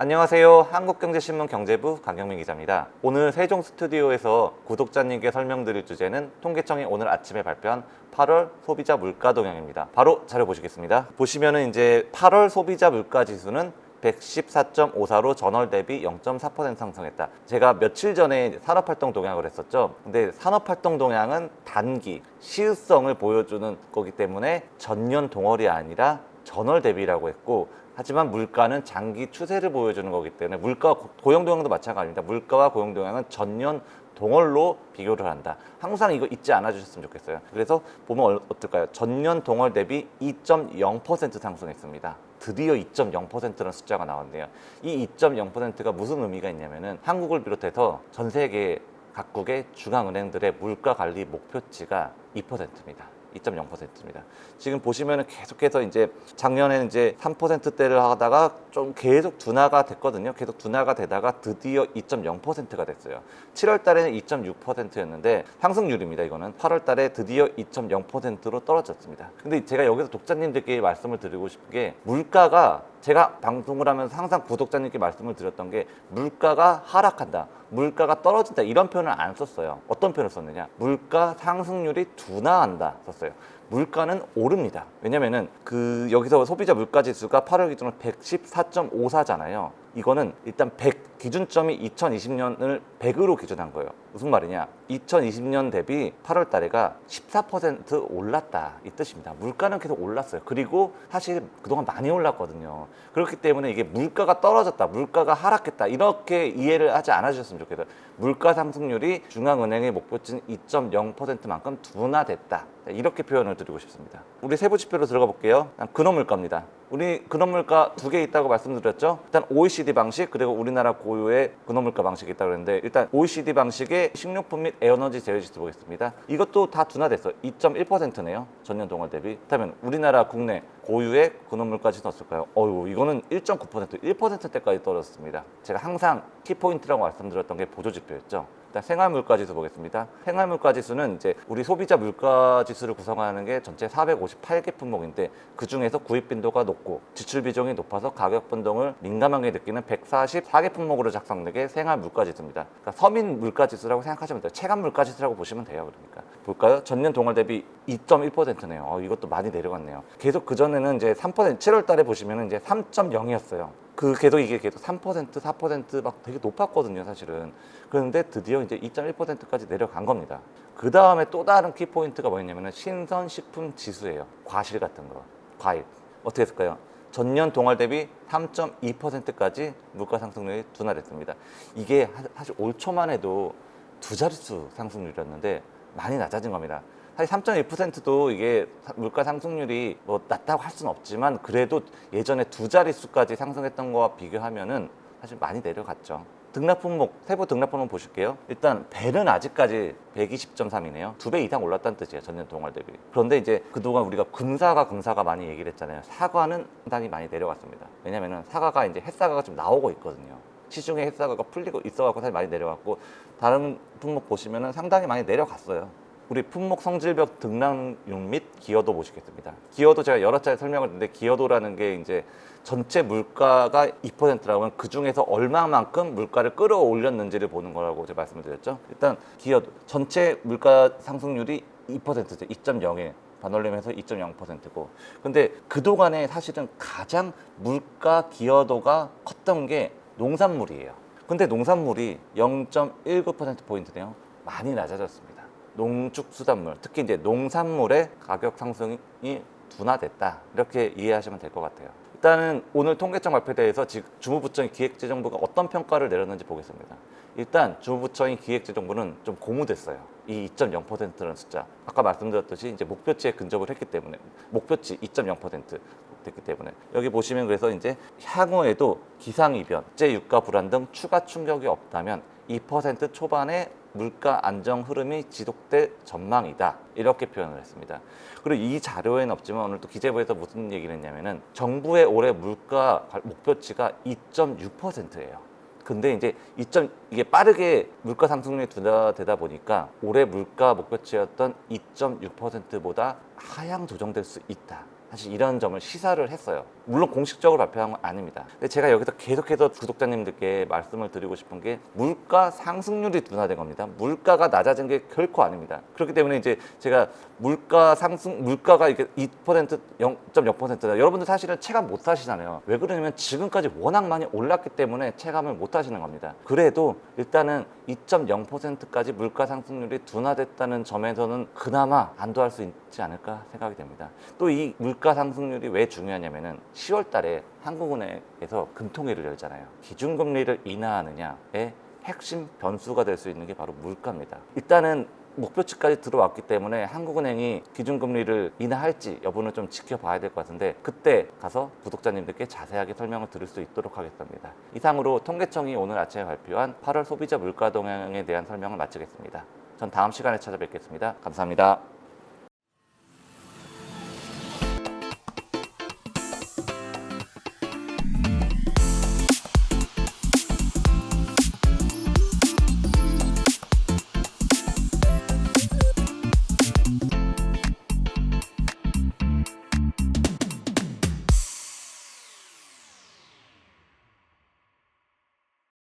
안녕하세요. 한국경제신문 경제부 강경민 기자입니다. 오늘 세종 스튜디오에서 구독자님께 설명드릴 주제는 통계청이 오늘 아침에 발표한 8월 소비자 물가 동향입니다. 바로 자료 보시겠습니다. 보시면은 이제 8월 소비자 물가 지수는 114.54로 전월 대비 0.4% 상승했다. 제가 며칠 전에 산업활동 동향을 했었죠. 근데 산업활동 동향은 단기, 시의성을 보여주는 거기 때문에 전년 동월이 아니라 전월 대비라고 했고, 하지만 물가는 장기 추세를 보여주는 거기 때문에 물가 고용 동향도 마찬가지입니다. 물가와 고용 동향은 전년 동월로 비교를 한다. 항상 이거 잊지 않아 주셨으면 좋겠어요. 그래서 보면 어떨까요? 전년 동월 대비 2.0% 상승했습니다. 드디어 2.0%라는 숫자가 나왔네요. 이 2.0%가 무슨 의미가 있냐면은 한국을 비롯해서 전 세계 각국의 중앙은행들의 물가 관리 목표치가 2%입니다. 2.0%입니다. 지금 보시면은 계속해서 이제 작년에는 이제 3%대를 하다가 좀 계속 둔화가 됐거든요. 계속 둔화가 되다가 드디어 2.0%가 됐어요. 7월 달에는 2.6%였는데 상승률입니다. 이거는 8월 달에 드디어 2.0%로 떨어졌습니다. 근데 제가 여기서 독자님들께 말씀을 드리고 싶은 게, 물가가, 제가 방송을 하면서 항상 구독자님께 말씀을 드렸던 게, 물가가 하락한다, 물가가 떨어진다, 이런 표현을 안 썼어요. 어떤 표현을 썼느냐? 물가 상승률이 둔화한다 썼어요. 물가는 오릅니다. 왜냐면은 여기서 소비자 물가 지수가 8월 기준으로 114.54잖아요. 이거는 일단 100 기준점이 2020년을 100으로 기준한 거예요. 무슨 말이냐? 2020년 대비 8월 달에가 14% 올랐다, 이 뜻입니다. 물가는 계속 올랐어요. 그리고 사실 그동안 많이 올랐거든요. 그렇기 때문에 이게 물가가 떨어졌다, 물가가 하락했다, 이렇게 이해를 하지 않아 주셨으면 좋겠어요. 물가 상승률이 중앙은행의 목표치인 2.0%만큼 둔화됐다, 이렇게 표현을 드리고 싶습니다. 우리 세부 지표로 들어가 볼게요. 근원물가입니다. 우리 근원물가 두 개 있다고 말씀드렸죠. 일단 OECD 방식, 그리고 우리나라 고유의 근원물가 방식이 있다고 그랬는데, 일단 OECD 방식의 식료품 및 에너지 제휴지수 보겠습니다. 이것도 다 둔화됐어요. 2.1%네요. 전년 동월 대비. 그렇다면 우리나라 국내 고유의 근원물가 지수 어떨까요? 이거는 1.9%, 1%대까지 떨어졌습니다. 제가 항상 키포인트라고 말씀드렸던 게 보조지표였죠. 일단 생활물가지수 보겠습니다. 생활물가지수는 이제 우리 소비자 물가지수를 구성하는 게 전체 458개 품목인데, 그 중에서 구입 빈도가 높고 지출 비중이 높아서 가격 변동을 민감하게 느끼는 144개 품목으로 작성된 게 생활물가지수입니다. 그러니까 서민 물가지수라고 생각하시면 돼요. 체감 물가지수라고 보시면 돼요. 그러니까 볼까요? 전년 동월 대비 2.1%네요. 이것도 많이 내려갔네요. 계속 그 전에는 이제 3%, 7월 달에 보시면 이제 3.0이었어요. 계속 이게 계속 3%, 4% 막 되게 높았거든요, 사실은. 그런데 드디어 이제 2.1%까지 내려간 겁니다. 그 다음에 또 다른 키포인트가 뭐였냐면은 신선식품 지수예요. 과실 같은 거, 과일. 어떻게 했을까요? 전년 동월 대비 3.2%까지 물가 상승률이 둔화됐습니다. 이게 사실 올 초만 해도 두 자릿수 상승률이었는데 많이 낮아진 겁니다. 사실 3.1%도 이게 물가 상승률이 뭐 낮다고 할 수는 없지만, 그래도 예전에 두 자릿수까지 상승했던 거와 비교하면은 사실 많이 내려갔죠. 등락 품목, 세부 등락 품목 보실게요. 일단 배는 아직까지 120.3이네요. 2배 이상 올랐다는 뜻이에요, 전년 동월 대비. 그런데 이제 그동안 우리가 금사가 많이 얘기를 했잖아요. 사과는 상당히 많이 내려갔습니다. 왜냐면은 사과가 이제 햇사과가 좀 나오고 있거든요. 시중에 햇사과가 풀리고 있어갖고 사실 많이 내려갔고, 다른 품목 보시면은 상당히 많이 내려갔어요. 우리 품목 성질별 등락률 및 기여도 보시겠습니다. 기여도 제가 여러 차례 설명을 했는데, 기여도라는 게 이제 전체 물가가 2%라고 하면 그 중에서 얼마만큼 물가를 끌어올렸는지를 보는 거라고 제가 말씀을 드렸죠. 일단 기여도, 전체 물가 상승률이 2%죠. 2.0에 반올림해서 2.0%고, 근데 그동안에 사실은 가장 물가 기여도가 컸던 게 농산물이에요. 근데 농산물이 0.19%포인트네요. 많이 낮아졌습니다. 농축수산물, 특히 이제 농산물의 가격 상승이 둔화됐다, 이렇게 이해하시면 될 것 같아요. 일단은 오늘 통계청 발표대에서 지금 주무부처인 기획재정부가 어떤 평가를 내렸는지 보겠습니다. 일단 주무부처인 기획재정부는 좀 고무됐어요. 이 2.0%라는 숫자. 아까 말씀드렸듯이 이제 목표치에 근접을 했기 때문에, 목표치 2.0% 됐기 때문에, 여기 보시면 그래서 이제 향후에도 기상이변, 국제 유가 불안 등 추가 충격이 없다면 2% 초반의 물가 안정 흐름이 지속될 전망이다, 이렇게 표현을 했습니다. 그리고 이 자료에는 없지만 오늘 또 기재부에서 무슨 얘기를 했냐면은, 정부의 올해 물가 목표치가 2.6%예요. 근데 이제 이게 빠르게 물가 상승률이 둔화되다 보니까 올해 물가 목표치였던 2.6%보다 하향 조정될 수 있다, 사실 이런 점을 시사를 했어요. 물론 공식적으로 발표한 건 아닙니다. 근데 제가 여기서 계속해서 구독자님들께 말씀을 드리고 싶은 게 물가 상승률이 둔화된 겁니다. 물가가 낮아진 게 결코 아닙니다. 그렇기 때문에 이제 제가 물가가 이게 2% 0.0%다. 여러분들 사실은 체감 못 하시잖아요. 왜 그러냐면 지금까지 워낙 많이 올랐기 때문에 체감을 못 하시는 겁니다. 그래도 일단은 2.0%까지 물가 상승률이 둔화됐다는 점에서는 그나마 안도할 수 있지 않을까 생각이 됩니다. 또 이 물가 상승률이 왜 중요하냐면은 10월 달에 한국은행에서 금통위를 열잖아요. 기준금리를 인하하느냐의 핵심 변수가 될 수 있는 게 바로 물가입니다. 일단은 목표치까지 들어왔기 때문에 한국은행이 기준금리를 인하할지 여부는 좀 지켜봐야 될 것 같은데 그때 가서 구독자님들께 자세하게 설명을 드릴 수 있도록 하겠습니다. 이상으로 통계청이 오늘 아침에 발표한 8월 소비자 물가 동향에 대한 설명을 마치겠습니다. 전 다음 시간에 찾아뵙겠습니다. 감사합니다.